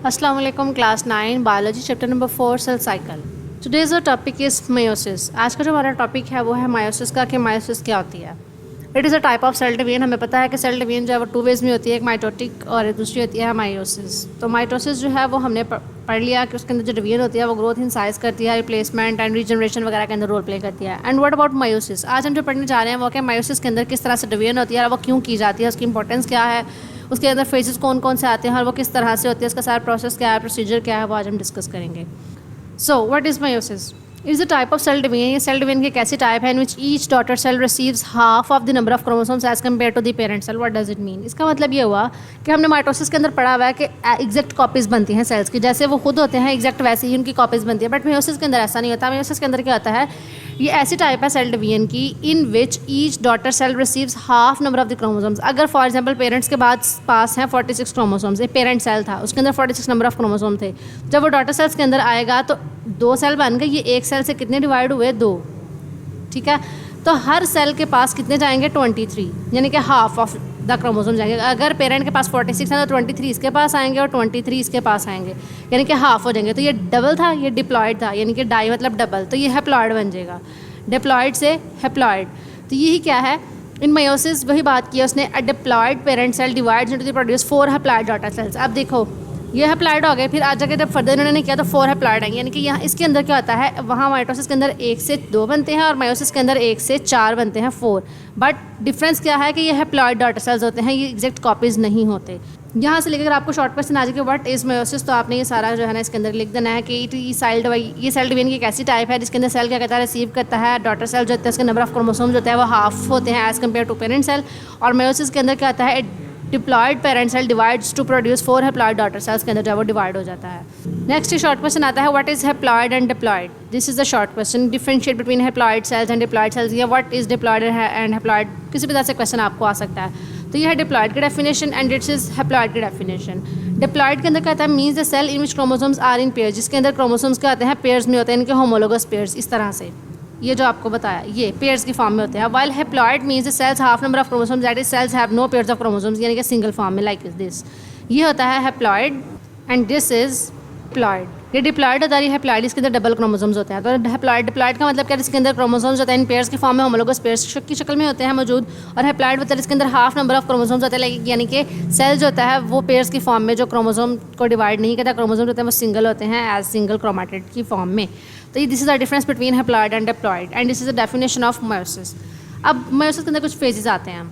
अस्सलाम वालेकुम class 9 biology chapter number 4 cell cycle. Today's our topic is meiosis. आज का जो हमारा टॉपिक है वो है मायोसिस का, कि मायोसिस क्या होती है। It is a type of cell division. हमें पता है कि सेल डिवीजन जो है वो 2 वेज में होती है, एक माइटोटिक और दूसरी होती है मायोसिस। तो माइटोसिस जो है वो हमने पढ़ लिया कि उसके अंदर जो डिवीजन होती है वो ग्रोथ इन साइज करती है, रिप्लेसमेंट एंड रीजनरेशन वगैरह के अंदर रोल प्ले करती है। एंड व्हाट अबाउट मायोसिस, आज हम जो पढ़ने जा रहे हैं वो क्या मायोसिस के अंदर किस तरह से डिवीजन होती है और वो क्यों की जाती है, उसकी इंपॉर्टेंस क्या है, उसके अंदर फेजेस कौन कौन से आते हैं और वो किस तरह से होती है, उसका सारा प्रोसेस क्या है, प्रोसीजर क्या है, वो आज हम डिस्कस करेंगे। So what is meiosis? Is the type of cell division. ये सेल डिवीजन की एक ऐसी टाइप है in which each daughter cell receives half of the number of chromosomes as compare to the parent cell. What does it mean? इसका मतलब ये हुआ कि हमने माइटोसिस के अंदर पढ़ा हुआ है कि एग्जैक्ट कॉपीज़ बनती हैं सेल्स की, जैसे वो खुद होते हैं एग्जैक्ट वैसे ही उनकी कॉपीज़ बनती है। बट मायोसिस के अंदर ऐसा नहीं होता। मायोसिस के अंदर क्या होता है, ये ऐसी टाइप है सेल डिवीजन की in which each daughter cell receives half number of the chromosomes. अगर फॉर एग्जांपल पेरेंट्स के बाद पास हैं 46 क्रोमोसोम्स, एक पेरेंट सेल था उसके अंदर 46 नंबर ऑफ क्रोमोसोम थे, जब वो डॉटर सेल्स के अंदर आएगा तो 2 सेल बन गए, ये एक सेल से कितने डिवाइड हुए, 2। ठीक है, तो हर सेल के पास कितने जाएंगे, 23, यानी कि हाफ ऑफ द क्रोमोसोम जाएंगे। अगर पेरेंट के पास 46 है तो 23 इसके पास आएंगे और 23 इसके पास आएंगे, यानी कि हाफ हो जाएंगे। तो ये डबल था, ये डिप्लॉयड था, यानी कि डाई मतलब डबल, तो ये हैप्लॉयड बन जाएगा, डिप्लॉयड से हैप्लॉयड। तो यही क्या है इन मायोसिस, वही बात की है उसने। A diploid parent cell divides into the produce 4 haploid daughter cells. अब देखो ये हैप्लॉयड हो गए, फिर आज जाके जब फर्दर इन्होंने किया तो 4 हैप्लॉयड आएंगे, यानी कि यहाँ इसके अंदर क्या होता है, वहाँ माइटोसिस के अंदर 1 से 2 बनते हैं और मायोसिस के अंदर 1 से 4 बनते हैं, 4। बट डिफरेंस क्या है कि ये हैप्लॉयड डॉटर सेल्स होते हैं, ये एग्जैक्ट कॉपीज़ नहीं होते। यहाँ से लेकर आपको शॉर्ट क्वेश्चन आ जाए कि व्हाट इज मायोसिस, तो आपने ये सारा जो है ना इसके अंदर लिख देना है कि ये सेल डिवीजन की एक ऐसी टाइप है जिसके अंदर सेल क्या करता है, रिसीव करता है डॉटर सेल जो होता है, उसके नंबर ऑफ क्रोमोसोम्स होता है वो हाफ होते हैं as compare to parent cell. और मायोसिस के अंदर क्या होता है, diploid parent cell divides to produce 4 haploid daughter cells के अंदर जो है वो डिवाइड हो जाता है। नेक्स्ट शॉर्ट क्वेश्चन आता है, what is haploid and diploid. This is the short question. Differentiate between haploid cells and diploid cells, या what is diploid and haploid, किसी भी तरह से क्वेश्चन आपको आ सकता है। तो ये है डिप्लॉयड की definition and this is haploid की डेफिनेशन। डिप्लॉयड के अंदर क्या होता है, means the cell in which chromosomes are in pairs, जिसके अंदर क्रोमोसोम्स क्या होते हैं, पेयर्स में होते हैं, इनके होमोलोगस पेयर्स, इस तरह से ये जो आपको बताया ये पेयर्स की फॉर्म में होते हैं। While haploid means the cells half number of chromosomes, that is cells have no pairs of chromosomes, यानी कि सिंगल फॉर्म में लाइक दिस। ये होता है haploid and this is diploid. ये डिप्लॉयड होता है, हैप्लॉयड इसके अंदर डबल क्रोमोसोम्स होते हैं। तो डिप्लॉयड का मतलब क्या है, इसके अंदर क्रोमोसोम्स होते हैं इन पेयर्स की फॉर्म में, होमोलोगस पेयर्स की शक्ल में होते हैं मौजूद। और हैप्लॉयड होता है इसके अंदर हाफ नंबर ऑफ क्रोमोसोम्स होते हैं, यानी कि सेल जो होता है वो पेयर्स की फॉर्म में जो क्रोमोसोम को डिवाइड नहीं करता, क्रोमोसोम होते हैं वो सिंगल होते हैं एज सिंगल क्रोमैटिड की फॉर्म में। तो this is the difference between haploid and diploid and this is the definition of meiosis. अब मायोसिस के अंदर कुछ फेजेस आते हैं।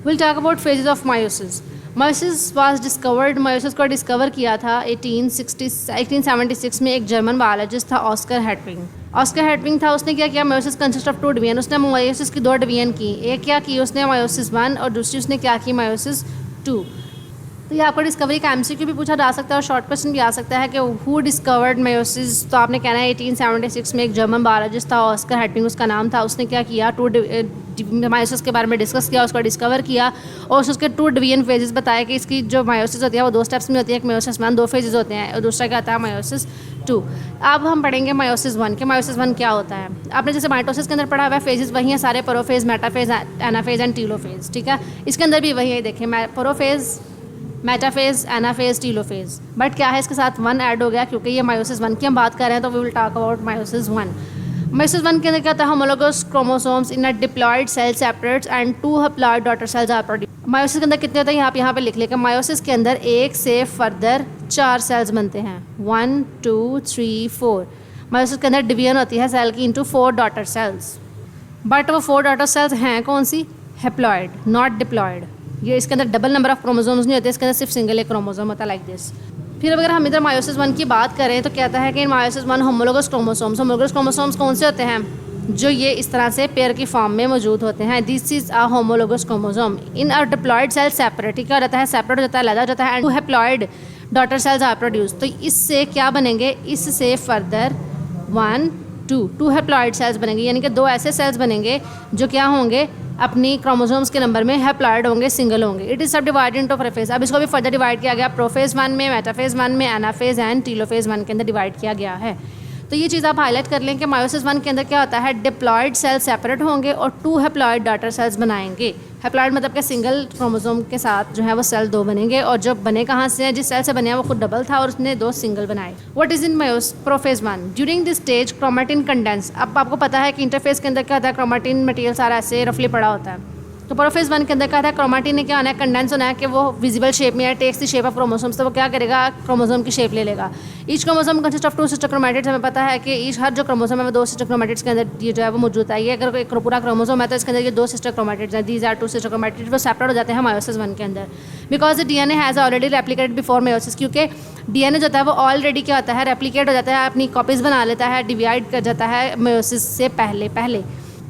Will talk about phases of meiosis. Meiosis was discovered, meiosis को डिस्कवर किया था 1876 में एक जर्मन बायोलॉजिस्ट था, ऑस्कर हैटविंग। ऑस्कर हैटविंग था, उसने क्या किया, मायोसिस कंसिस्ट ऑफ 2 डिवीजन। उसने मायोसिस की 2 डिवीजन की, एक क्या की उसने मायोसिस 1 और दूसरी उसने क्या की मायोसिस 2। तो ये आपको डिस्कवरी का एमसीक्यू भी पूछा जा सकता है और शॉर्ट क्वेश्चन भी आ सकता है कि हु डिस्कवर्ड मायोसिस। तो आपने कहना है 1876 में एक जर्मन बायोलॉजिस्ट था, ऑस्कर हैटविंग उसका नाम था। उसने क्या किया, 2 मायोसिस के बारे में डिस्कस किया, उसको डिस्कवर किया और उसके 2 डिवीजन फेजेस बताए कि इसकी जो मायोसिस होती है वो 2 स्टेप्स में होती है। एक मायोसिस 1 2 फेजेस होते हैं और दूसरा क्या होता है मायोसिस 2। अब हम पढ़ेंगे मायोसिस 1 कि मायोसिस 1 क्या होता है। आपने जैसे माइटोसिस के अंदर पढ़ा हुआ है, फेजेस वही हैं सारे, prophase, metaphase, anaphase and telophase. ठीक है, इसके अंदर भी वही है, देखिए prophase, metaphase, anaphase, telophase. But क्या है, इसके साथ 1 ऐड हो गया क्योंकि ये मायोसिस 1 की हम बात कर रहे हैं, तो we will talk about meiosis 1। Meiosis 1 के अंदर क्या होता है, homologous chromosomes in a diploid cell separates and 2 haploid daughter cells are produced. Meiosis के अंदर कितने होते हैं, यहाँ पे लिख लेकर, मायोसिस के अंदर 1 से फर्दर 4 सेल्स बनते हैं, 1 2 3 4। मायोसिस के अंदर डिवीजन होती है सेल की इंटू 4 डॉटर सेल्स। बट वो 4 डॉटर सेल्स हैं कौन सी, हैप्लॉयड, नॉट डिप्लॉयड। ये इसके अंदर डबल नंबर ऑफ क्रोमोसोम्स नहीं होते, इसके अंदर सिर्फ सिंगल एक क्रोमोसोम होता है, लाइक दिस। फिर अगर हम इधर मायोसिस 1 की बात करें तो कहता है कि इन मायोसिस 1 होमोलोगस क्रोमोसोम्स कौन से होते हैं, जो ये इस तरह से पेयर की फॉर्म में मौजूद होते हैं। This is a homologous chromosome in a diploid cell separate. क्या हो जाता है, सेपरेट हो जाता है, अलग हो जाता है, and 2 haploid daughter cells are produce. तो इससे क्या बनेंगे, इससे फर्दर 1 2 हैप्लॉयड सेल्स बनेंगे, यानी कि 2 ऐसे सेल्स बनेंगे जो क्या होंगे, अपनी क्रोमोसोम्स के नंबर में हैप्लॉयड होंगे, सिंगल होंगे। इट इज सब डिवाइडेड इनटू प्रोफेज। अब इसको भी फर्दर डिवाइड किया गया, प्रोफेज 1 में, मेटाफेज 1 में, एनाफेज एंड टीलोफेज 1 के अंदर डिवाइड किया गया है। तो ये चीज़ आप हाईलाइट कर लें कि मायोसिस 1 के अंदर क्या होता है, डिप्लॉयड सेल सेपरेट होंगे और 2 हैप्लॉयड डॉटर सेल्स बनाएंगे। हैप्लॉयड मतलब कि सिंगल क्रोमोसोम के साथ जो है वो सेल 2 बनेंगे, और जब बने कहाँ से हैं, जिस सेल से बने हैं वो खुद डबल था और उसने 2 सिंगल बनाए। What is in prophase 1? During this stage chromatin condense. अब आपको पता है कि इंटरफेस के अंदर क्या होता है, क्रोमेटिन मटेरियल सारा ऐसे रफली पड़ा होता है। तो प्रोफेज 1 के अंदर क्या था, क्रोमेटिन ने क्या होना है, कंडेंस होना है कि वो विजिबल शेप में है, takes the shape of chromosomes. तो वो क्या करेगा, क्रोमोसोम की शेप ले लेगा। Each chromosome consist of 2 sister chromatids. हमें पता है कि ईच हर जो क्रोमोसोम है वो 2 सिस्टर क्रोमैटिड्स के अंदर ये जो है वो मौजूद है। ये अगर एक पूरा क्रोमोसोम है तो इसके अंदर ये 2 सिस्टर क्रोमैटिड्स हैं, दीज आर 2 सिस्टर क्रोमैटिड्स। वो सेपरेट हो जाते हैं मायोसिस 1 के अंदर, because the DNA has already replicated before meiosis. क्योंकि डीएनए जो होता है वो ऑलरेडी क्या होता है, रेप्लिकेट हो जाता है, अपनी कॉपीज़ बना लेता है, डिवाइड कर जाता है मायोसिस से पहले।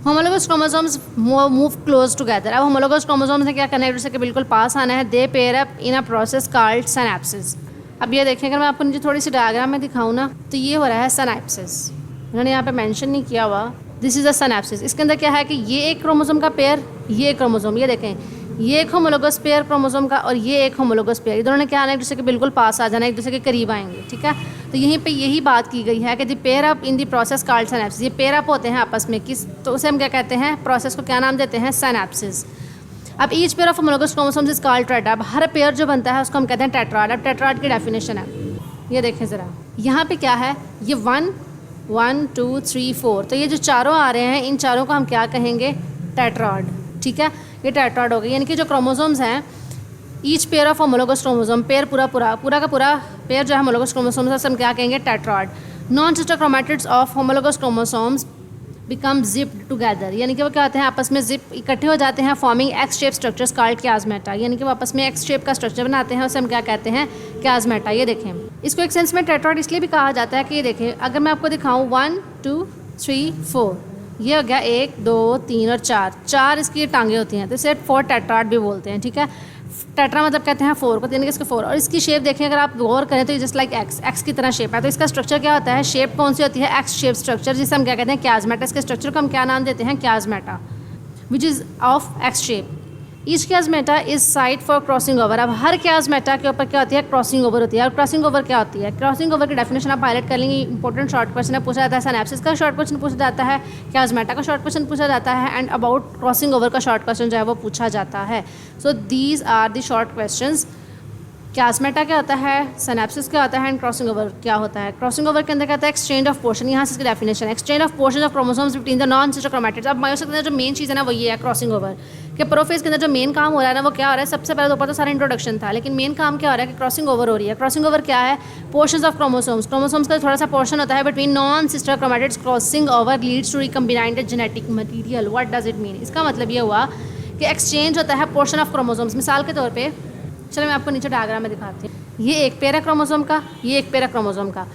Homologous chromosomes move close together. अब होमोलोगस क्रोमोसोम्स ने क्या करना है, एक दूसरे के बिल्कुल पास आना है। They pair up in a process called synapsis. अब ये देखें, अगर मैं आपको नीचे थोड़ी सी डायग्राम में दिखाऊँ ना, तो ये हो रहा है सिनैप्सिस। उन्होंने यहाँ पे मेंशन नहीं किया हुआ, दिस इज़ अ सिनैप्सिस। इसके अंदर क्या है कि ये एक क्रोमोसोम का पेयर, ये क्रोमोसोम, ये देखें, ये एक होमोलोगस पेयर क्रोमोसोम का और ये एक होमोलोगस पेयर, दोनों ने क्या आना है, एक दूसरे के बिल्कुल पास आ जाना है, एक दूसरे के करीब आएंगे। ठीक है, तो यहीं पे यही बात की गई है कि the pair up in the process called synapsis. ये पेयर अप होते हैं आपस में, किस, तो उसे हम क्या कहते हैं, प्रोसेस को क्या नाम देते हैं, सिनैप्सिस। अब each pair of homologous chromosomes is called tetra. अब हर पेयर जो बनता है उसको हम कहते हैं टेट्राड। अब टेट्राड की डेफिनेशन है, ये देखें ज़रा, यहाँ पे क्या है, ये 1 1 2 3 4, तो ये जो चारों आ रहे हैं, इन चारों को हम क्या कहेंगे, टेट्राड। ठीक है, ये टेट्राड हो गई, यानी कि जो क्रोमोसोम्स हैं, each pair of homologous chromosome, pair पूरा का पूरा पेयर जो है होमोलोगस क्रोमोसोम्स से हम क्या कहेंगे, tetrad. Non sister chromatids of homologous chromosomes become zipped together, यानी कि वो क्या होते हैं, आपस में जिप इकट्ठे हो जाते हैं, forming X shape structures called chiasmata. यानी कि वो आपस में एक्स शेप का स्ट्रक्चर बनाते हैं, उसे हम क्या कहते हैं, क्याज़मेटा। ये देखें, इसको एक सेंस में टेट्राड इसलिए भी कहा जाता है कि ये देखें, अगर मैं आपको दिखाऊँ 1 2 3 4, ये हो गया 1 2 3 और 4 इसकी टांगे होती हैं, तो इसे 4 टेट्राड भी बोलते हैं। ठीक है, टेट्रा मतलब कहते हैं 4 को, यानी कि इसके 4, और इसकी शेप देखें अगर आप गौर करें तो ये जस्ट लाइक एक्स की तरह शेप है। तो इसका स्ट्रक्चर क्या होता है, शेप कौन सी होती है, एक्स शेप स्ट्रक्चर, जिसे हम क्या कहते हैं, क्याज़मेटा। इसके स्ट्रक्चर को हम क्या नाम देते हैं, chiasmata, which is of X shape. Each chiasmata is site for crossing over. अब हर क्याज़मेटा के ऊपर क्या होती है, क्रॉसिंग ओवर होती है। और क्रॉसिंग ओवर क्या होती है, क्रॉसिंग ओवर की डेफिनेशन आप हाईलाइट कर लेंगे। इंपॉर्टेंट शॉर्ट क्वेश्चन पूछा जाता है, सिनैप्सिस का शॉर्ट क्वेश्चन पूछा जाता है, क्याज़मेटा का शॉर्ट क्वेश्चन पूछा जाता है, एंड अबाउट क्रॉसिंग ओवर का शॉर्ट क्वेश्चन जो है वो पूछा जाता है। So these are the short questions. Chiasmata क्या होता है, सिनैप्सिस क्या होता है, एंड क्रॉसिंग ओवर क्या होता है। क्रॉसिंग ओवर के अंदर क्या होता है, एक्सचेंज ऑफ पोर्शन। यहाँ से इसकी definition, exchange of portion of chromosomes between the non sister chromatids. अब मायोसिस के अंदर जो मेन चीज़ है ना वो ये है, क्रॉसिंग ओवर के प्रोफेज के अंदर जो मेन काम हो रहा है ना वो क्या हो रहा है, सबसे पहले तो ऊपर तो सारा इंट्रोडक्शन था, लेकिन मेन काम क्या हो रहा है कि क्रॉसिंग ओवर हो रही है। क्रॉसिंग ओवर क्या है, पोर्शंस ऑफ क्रोमोसोम्स, क्रोमोसोम्स का थोड़ा सा पोर्शन होता है between non sister chromatids. Crossing over leads to recombined genetic material. What does it mean, इसका मतलब ये हुआ कि एक्सचेंज होता है पोर्शन ऑफ क्रोमोसोम्स। मिसाल के तौर पर, चलो मैं आपको नीचे डायग्राम में दिखाती हूँ, ये एक पेयर है क्रोमोसोम का, ये एक पेयर है क्रोमोसोम का,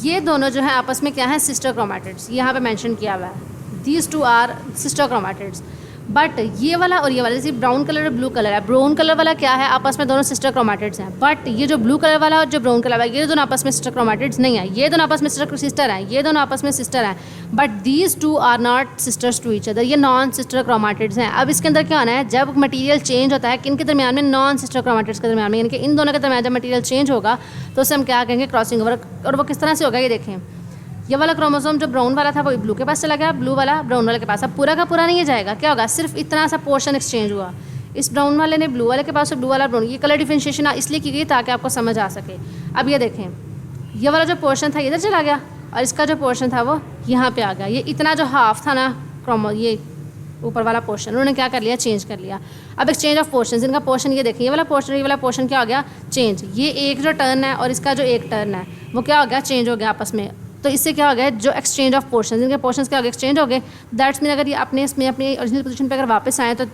ये दोनों जो है आपस में क्या है, सिस्टर क्रोमैटिड्स। यहाँ पे मेंशन किया हुआ है, these 2 are sister chromatids. But ये वाला और ये वाला, जैसे ब्राउन कलर और ब्लू कलर है, ब्राउन कलर वाला क्या है, आपस में दोनों सिस्टर क्रोमैटिड्स हैं। बट ये जो ब्लू कलर वाला और जो ब्राउन कलर वाला, ये दोनों आपस में सिस्टर क्रोमैटिड्स नहीं है। ये दोनों आपस में सिस्टर हैं, ये दोनों आपस में सिस्टर हैं, but these 2 are not sisters to each other. ये नॉन सिस्टर क्रोमैटिड्स हैं। अब इसके अंदर क्या होना है, जब मटीरियल चेंज होता है, किन के दरमियान में, नॉन सिस्टर क्रोमैटिड्स के दरमियान में, यानी कि इन दोनों के दरमियान जब मटीरियल चेंज होगा तो उसे हम क्या कहेंगे, क्रॉसिंग ओवर। और वो किस तरह से होगा, ये देखें, ये वाला क्रोमोसोम जो ब्राउन वाला था वो ब्लू के पास चला गया, ब्लू वाला ब्राउन वाले के पास। अब पूरा का पूरा नहीं जाएगा, क्या होगा, सिर्फ इतना सा पोर्शन एक्सचेंज हुआ, इस ब्राउन वाले ने ब्लू वाले के पास, ब्लू वाला ब्राउन। ये कलर डिफरेंशिएशन इसलिए की गई ताकि आपको समझ आ सके। अब ये देखें, ये वाला जो पोर्शन था इधर चला गया और इसका जो पोर्शन था वो यहाँ पे आ गया। ये इतना जो हाफ था ना ये ऊपर वाला पोर्शन उन्होंने क्या कर लिया, चेंज कर लिया। अब एक्सचेंज ऑफ पोर्शन, इनका पोर्शन ये देखिए, ये वाला पोर्शन क्या हो गया, चेंज। ये एक जो टर्न है और इसका जो एक टर्न है वो क्या हो गया, चेंज हो गया आपस में। तो इससे क्या हो गया, जो एक्सचेंज ऑफ पोर्शन, इनके पोर्शंस क्या हो गए, एक्सचेंज हो गए। दैट्स मीन अगर ये अपने इसमें अपनी ओरिजिनल पोजीशन पे अगर वापस आए तो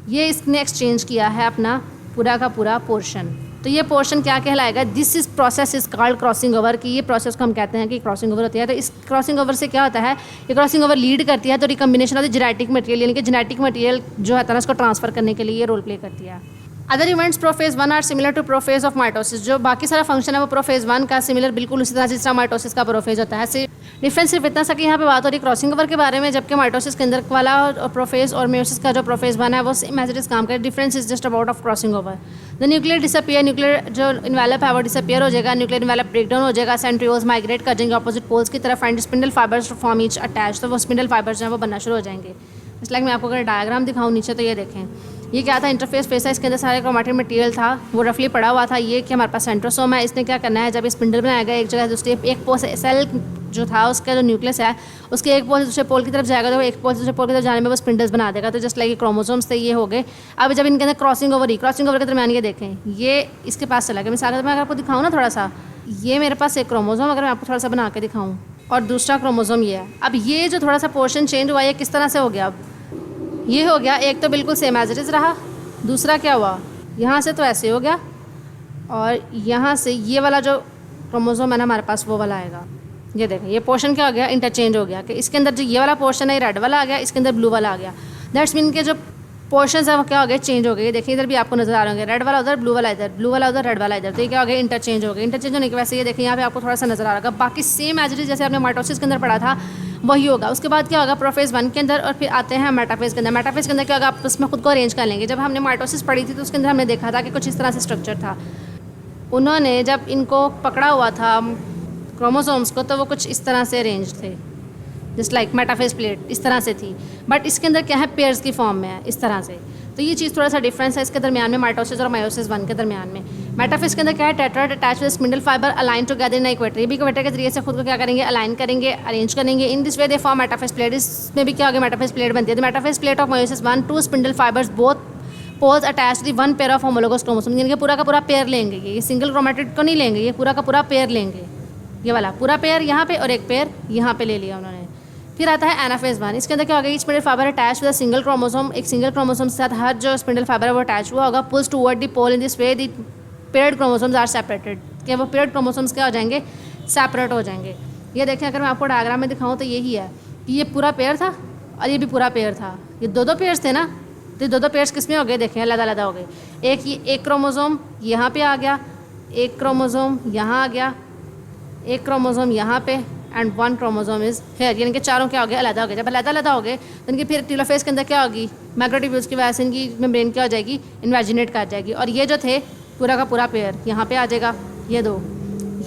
ये इसने एक्सचेंज किया है अपना पूरा का पूरा पोर्शन। तो ये पोर्शन क्या कहलाएगा, this is process is called crossing over. की ये प्रोसेस को हम कहते हैं कि क्रॉसिंग ओवर होती है। तो इस क्रॉसिंग ओवर से क्या होता है, ये क्रॉसिंग ओवर लीड करती है तो recombination of the genetic material, यानी कि जेनेटिक मटेरियल जो है ना उसको ट्रांसफर करने के लिए ये रोल प्ले करती है। Other events prophase 1 are similar to prophase of mitosis. जो बाकी सारा फंक्शन है वो प्रोफेज 1 का सिमिलर बिल्कुल उसी तरह जिस तरह माइटोसिस का प्रोफेज होता है। डिफरेंस सिर्फ इतना सा कि यहाँ पे बात हो रही क्रॉसिंग ओवर के बारे में, जबकि माइटोसिस के अंदर वाला और प्रोफेज और मेयोसिस का जो प्रोफेज 1 है वो सेम एज इट इज काम करे। Difference is just about of crossing over. The nuclear disappear, nuclear जो इन्वेलप है वो डिसअपियर हो जाएगा, न्यूक्लियर इन्वेलप ब्रेकडाउन हो जाएगा, सेंट्रियोल्स माइग्रेट कर जाएंगे अपोजिट पोल्स की तरफ and spindle fibres form each attach. तो वो स्पिंडल फाइबर्स जो है वो बनना शुरू हो जाएंगे। इस लाइक मैं आपको अगर डायग्राम दिखाऊँ नीचे तो ये देखें, ये क्या था, इंटरफेस फेस है, इसके अंदर सारे क्रोमैटिन मटेरियल था, वो रफली पड़ा हुआ था। ये कि हमारे पास सेंट्रोसोम है, इसने क्या करना है, जब ये स्पिंडल बनाया गया एक जगह दूसरी एक पोल सेल जो था उसका जो न्यूक्लियस है उसके एक पोल से दूसरे पोल की तरफ जाएगा, तो एक पोल से दूसरे पोल की तरफ जाने में वो स्पिंडल्स बना देगा। तो जस्ट लाइक क्रोमोसोम्स थे ये हो गए। अब जब इनके अंदर क्रॉसिंग ओवर के दरमियान ये देखें, ये इसके पास चला गया। मिसाल मैं अगर आपको दिखाऊँ ना थोड़ा सा, ये मेरे पास एक क्रोमोसोम अगर मैं आपको थोड़ा सा बना के दिखाऊँ और दूसरा क्रोमोसोम ये है। अब ये जो थोड़ा सा पोर्शन चेंज हुआ ये किस तरह से हो गया, अब ये हो गया, एक तो बिल्कुल सेम एज इट इज़ रहा, दूसरा क्या हुआ, यहाँ से तो ऐसे हो गया और यहाँ से ये वाला जो क्रोमोसोम है ना हमारे पास वो वाला आएगा। ये देखें, ये पोर्शन क्या हो गया, इंटरचेंज हो गया कि इसके अंदर जो ये वाला पोर्शन है रेड वाला आ गया, इसके अंदर ब्लू वाला आ गया। दैट्स मीन के जो पोर्शन है वो क्या हो गए, चेंज हो गए। देखिए इधर भी आपको नजर आ रहे होंगे, रेड वाला उधर, ब्लू वाला इधर, ब्लू वाला उधर, रेड वाला इधर। तो ये क्या हो गया, इंटरचेंज हो गए। इंटरचेंज होने की वजह से ये देखिए यहाँ पे आपको थोड़ा सा नजर आ रहा होगा, बाकी सेम एज इट इज जैसे आपने माइटोसिस के अंदर पढ़ा था वही होगा। उसके बाद क्या होगा, प्रोफेज 1 के अंदर और फिर आते हैं मेटाफेज के अंदर। मेटाफेज के अंदर क्या होगा, आप उसमें खुद को अरेंज कर लेंगे। जब हमने माइटोसिस पढ़ी थी तो उसके अंदर हमने देखा था कि कुछ इस तरह से स्ट्रक्चर था। उन्होंने जब इनको पकड़ा हुआ था क्रोमोसोम्स को तो वो कुछ इस तरह से अरेंज थे, जस्ट लाइक मेटाफेज प्लेट इस तरह से थी, बट इसके अंदर क्या है, पेयर्स की फॉर्म में है इस तरह से। तो ये चीज़ थोड़ा सा डिफरेंस है इसके दरमियान में, माइटोसिस और मायोसिस 1 के दरमियान में। मेटाफेज के अंदर क्या है, tetrad attach with spindle fibre align together in equator. ये भी इक्वेटर के जरिए से खुद को क्या करेंगे, अलाइन करेंगे, अरेंज करेंगे। In this way they form metaphase plate. इसमें भी क्या हो गया, मेटाफेज प्लेट बनती है। The metaphase plate of meiosis 1 2 spindle fibres both poles attach the 1 pair of homologous chromosome. यानी कि पूरा का पूरा पेयर लेंगे, ये सिंगल क्रोमैटिड को नहीं लेंगे, ये पूरा का पूरा पेयर लेंगे। ये वाला पूरा पेयर यहाँ पे और एक पेयर यहाँ पे ले लिया उन्होंने। फिर आता है एनाफेज 1। इसके अंदर क्या होगा, spindle fibre attach with single chromosome. एक सिंगल क्रोमोसोम के साथ हर जो स्पिंडल फाइबर है वो अटैच हुआ होगा। Pulls toward the pole in this way the paired chromosomes are separated. कि वो पेयर्ड क्रोमोसोम्स क्या हो जाएंगे, सेपरेट हो जाएंगे। ये देखें, अगर मैं आपको डायग्राम में दिखाऊँ तो यही है कि ये पूरा पेयर था और ये भी पूरा पेयर था। ये दो पेयर्स थे ना, तो दो पेयर्स किस में हो गए, देखें अलग-अलग हो गए। एक क्रोमोसोम यहाँ पे आ गया, एक क्रोमोसोम यहाँ आ गया, एक क्रोमोसोम यहाँ पे एंड 1 क्रोमोसोम इज हेयर। यानी कि चारों क्या हो गए, अलग हो गए। जब अलग हो गए तो इनकी फिर टीलोफेज के अंदर क्या होगी, मैक्रोट्यूब्यूल्स की वजह से इनकी मेम्ब्रेन क्या हो जाएगी, इन्वेजिनेट कर जाएगी। और ये जो थे पूरा का पूरा पेयर यहाँ पे आ जाएगा, ये दो,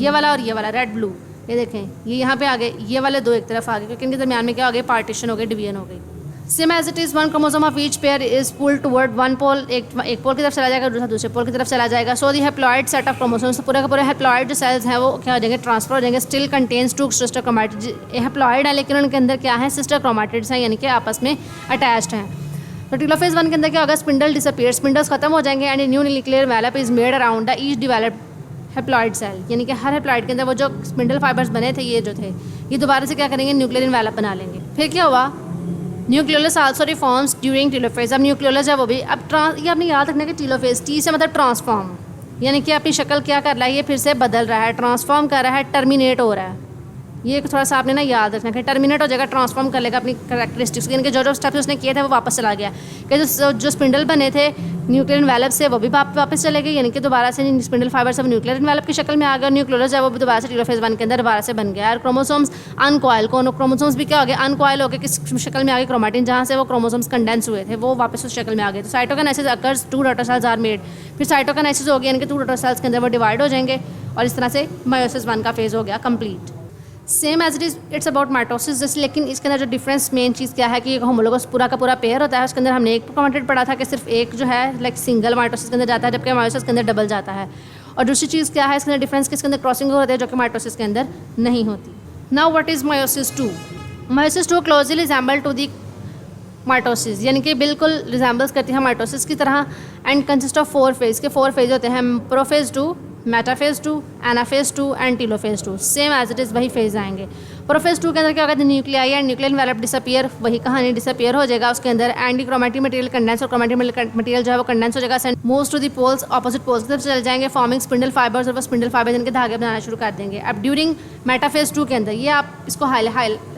ये वाला और ये वाला रेड ब्लू, ये देखें ये यहाँ पे आ गए, ये वाले दो एक तरफ आ गए क्योंकि इनके दरमियान में क्या हो गए, पार्टीशन हो गई, डिवीजन हो गई। Same as it is 1 chromosome of each pair is pulled toward 1 pole. एक पोल की तरफ चला जाएगा, दूसरे पोल की तरफ चला जाएगा। सो दी हैप्लॉइड सेट ऑफ क्रोमोसोम्स, पूरा का पूरा हैप्लॉइड जो सेल्स हैं वो क्या हो जाएंगे, ट्रांसफर हो जाएंगे। Still contains 2 sister chromatid. Haploid है लेकिन उनके अंदर क्या है, सिस्टर क्रोमैटिड्स हैं, यानी कि आपस में अटैच्ड हैं। तो टीलोफेज 1 के अंदर क्या होगा, स्पिंडल डिसअपीयर, स्पिंडल्स खत्म हो जाएंगे and new nuclear develop is made around the each developed haploid cell. यानी कि हर हैप्लॉइड के अंदर वो जो स्पिंडल फाइबर्स बने थे ये जो थे ये दोबारा से क्या करेंगे, न्यूक्लियर डेवलप बना लेंगे। फिर क्या हुआ, nucleolus also reforms during telophase. अब न्यूक्लियोलस है वो भी अब ये आपने याद रखना कि टीलोफेज, टी से मतलब ट्रांसफॉर्म, यानी कि अपनी शक्ल क्या कर रहा है, ये फिर से बदल रहा है, ट्रांसफॉर्म कर रहा है, टर्मिनेट हो रहा है। ये थोड़ा सा आपने ना याद रखना कि टर्मिनेट हो जाएगा, ट्रांसफॉर्म कर लेगा अपनी कैरेक्टरिस्टिक्स। यानी कि जो स्टेप्स उसने किए थे वो वापस चला गया। कि जो स्पिंडल बने थे न्यूक्लियर इन्वेलप से वो भी वापस चले गए, यानी कि दोबारा से स्पिंडल फाइबर सब न्यूक्लियर इन्वेलप की शक्ल में आ गया। न्यूक्लियोलस है वो भी दोबारा से टीलोफेज 1 के अंदर दोबारा से बन गया। और क्रोमोसोम्स अनकॉयल, क्रोमोसोम्स भी क्या हो गए, अनकॉयल हो गए, किस शक्ल में आ गए, क्रोमैटिन जहाँ से वो क्रोमोसोम्स कंडेंस हुए थे वो वापस उस शक्ल में आ गए। तो cytokinesis occurs, 2 daughter cells are made. फिर साइटोकाइनेसिस हो गया, यानी कि 2 डॉटर सेल्स के अंदर वो डिवाइड हो जाएंगे और इस तरह से मायोसिस 1 का फेज हो गया complete. Same as it is it's about mitosis जैसे, लेकिन इसके अंदर जो डिफरेंस मेन चीज़ क्या है कि होमोलोगस पूरा का पूरा पेयर होता है। उसके अंदर हमने एक कमेंटेड पढ़ा था कि सिर्फ एक जो है लाइक सिंगल माइटोसिस के अंदर जाता है, जबकि मायोसिस के अंदर डबल जाता है। और दूसरी चीज़ क्या है इसके अंदर डिफरेंस, किसके अंदर क्रॉसिंग होती है जो कि माइटोसिस के अंदर नहीं होती। Now what is meiosis 2? Meiosis 2 closely resemble to the mitosis, यानी कि बिल्कुल रिजेंबल्स करती है माइटोसिस की तरह एंड कंसिस्ट ऑफ 4 फेज के 4 फेज होते हैं, prophase 2, metaphase 2, anaphase 2 and telophase 2। Same as it is वही फेज आएंगे। प्रोफेज 2 के अंदर क्या होगा, nuclei and nuclear envelope disappear, वही कहानी डिसअपियर हो जाएगा। उसके अंदर एंटी क्रोमेटिक मटेरियल कंडेंस और क्रोमेटिक मटेरियल जो है वो कंडेंस हो जाएगा, moves to the poles, opposite poles की तरफ चले जाएंगे, फॉर्मिंग स्पिंडल फाइबर्स, और वो स्पिंडल फाइबर जिनके धागे बनाना शुरू कर देंगे। अब ड्यूरिंग मेटाफेज 2 के अंदर ये आप इसको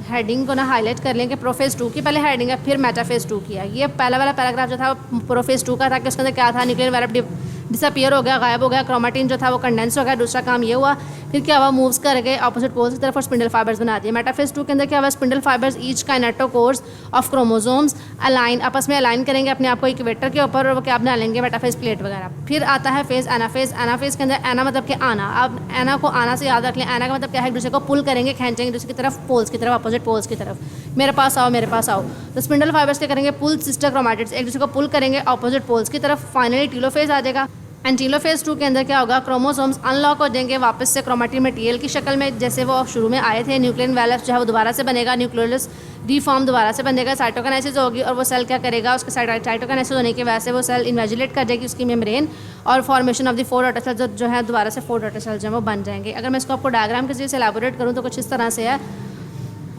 हेडिंग को ना हाईलाइट कर लेंगे। प्रोफेज 2 की पहले हेडिंग है, फिर मेटाफेज 2 की है। ये पहला वाला पैराग्राफ जो था वो प्रोफेज 2 का था कि उसके अंदर क्या था, न्यूक्लियर एनवेलप डिसअपियर हो गया, गायब हो गया, क्रोमेटिन जो था वो कंडेंस हो गया। दूसरा काम ये हुआ, फिर क्या हुआ, मूव्स कर गए ऑपोजिट पोल्स की तरफ और स्पिंडल फाइबर्स बना दिए। मेटाफेज 2 के अंदर क्या हुआ, spindle fibres each kinetochores of chromosomes align, आपस में अलाइन करेंगे अपने आप को इक्वेटर के ऊपर, और वो क्या बना लेंगे, मेटाफेज प्लेट वगैरह। फिर आता है फेज एनाफेज। एनाफेज के अंदर एना मतलब कि आना, अब एना को आना से याद रख लें। एना का मतलब क्या है, एक दूसरे को पुल करेंगे, खींचेंगे दूसरे की तरफ, पोल्स की तरफ, अपोजिट पोल्स की तरफ, मेरे पास आओ मेरे पास आओ। तो स्पिंडल फाइबर्स क्या करेंगे, पुल सिस्टर क्रोमैटिड्स, एक दूसरे को पुल करेंगे ऑपोजिट पोल्स की तरफ। फाइनली टीलोफेज आ जाएगा। एंड टीलोफेज 2 के अंदर क्या होगा, क्रोमोसोम्स अनलॉक हो जाएंगे वापस से क्रोमेटिक मटेरियल की शक्ल में, जैसे वो शुरू में आए थे। न्यूक्लियर एनवेलप जो है वो दोबारा से बनेगा, न्यूक्लियोलस रिफॉर्म दोबारा से बनेगा, साइटोकाइनेसिस होगी, और वो सेल क्या करेगा, उसके साइटोकाइनेसिस होने की वजह से वो सेल इन्वेजुलेट कर जाएगी उसकी मेम्ब्रेन, और formation of the 4 daughter cells जो है दोबारा से 4 डॉटर सेल्स जो है वो बन जाएंगे। अगर मैं इसको आपको डायग्राम के जरिए से एलाबोरेट करूँ तो कुछ इस तरह से है।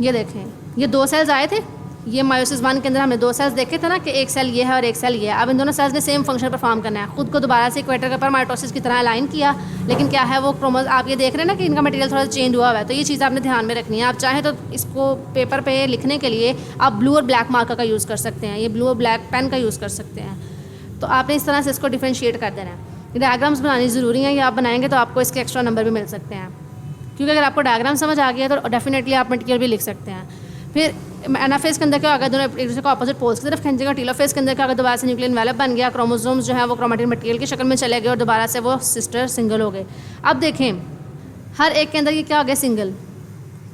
ये देखें, ये 2 सेल्स आए थे, ये मायोसिस 1 के अंदर हमने 2 सेल्स देखे थे ना कि एक सेल ये है और एक सेल ये है। अब इन दोनों सेल्स ने सेम फंक्शन परफॉर्म करना है, खुद को दोबारा से इक्वेटर के ऊपर माइटोसिस की तरह अलाइन किया, लेकिन क्या है वो क्रोमोस, आप ये देख रहे हैं ना कि इनका मटेरियल थोड़ा सा चेंज हुआ है। तो ये चीज़ आपने ध्यान में रखनी है। आप चाहें तो इसको पेपर पे लिखने के लिए आप ब्लू और ब्लैक मार्कर का यूज़ कर सकते हैं, ये ब्लू और ब्लैक पेन का यूज़ कर सकते हैं। तो आपने इस तरह से इसको डिफ्रेंशिएट कर देना है। डायग्राम्स बनानी ज़रूरी है, ये आप बनाएंगे तो आपको इसके एक्स्ट्रा नंबर भी मिल सकते हैं, क्योंकि अगर आपको डायग्राम समझ आ गया तो डेफिनेटली आप मटेरियल भी लिख सकते हैं। फिर एनाफेज के अंदर क्या होगा, दोनों एक दूसरे को ऑपोजिट पोल्स की तरफ खींचेगा। टीलोफेज के अंदर क्या होगा, दोबारा से न्यूक्लियर एनवेलप बन गया, क्रोमोसोम्स जो है वो क्रोमेटिक मटेरियल की शक्ल में चले गए और दोबारा से वो सिस्टर सिंगल हो गए। अब देखें, हर एक के अंदर ये क्या हो गया, सिंगल,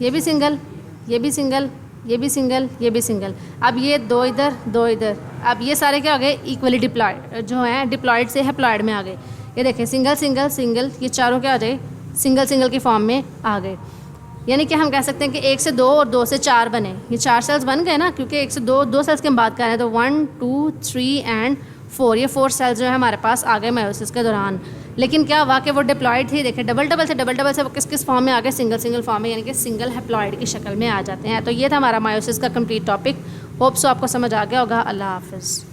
ये भी सिंगल, ये भी सिंगल, ये भी सिंगल, ये भी सिंगल। अब ये 2 इधर 2 इधर, अब ये सारे क्या हो गए, इक्वली डिप्लॉयड जो हैं, डिप्लॉयड से हैप्लॉयड में आ गए। ये देखें, सिंगल सिंगल सिंगल, ये चारों क्या आ जाए, सिंगल सिंगल की फॉर्म में आ गए। यानी कि हम कह सकते हैं कि 1 से 2 और 2 से 4 बने, ये 4 सेल्स बन गए ना, क्योंकि 1 से 2 सेल्स की हम बात कर रहे हैं। तो 1 2 3 एंड 4, ये 4 सेल्स जो है हमारे पास आ गए मायोसिस के दौरान। लेकिन क्या हुआ कि वो डिप्लॉयड थी, देखें डबल डबल से वो किस किस फॉर्म में आ गए, सिंगल सिंगल फॉर्म में, यानी कि सिंगल हैप्लॉयड की शक्ल में आ जाते हैं। तो ये था हमारा मायोसिस का कंप्लीट टॉपिक। होप सो आपको समझ आ गया होगा। अल्लाह हाफिज़।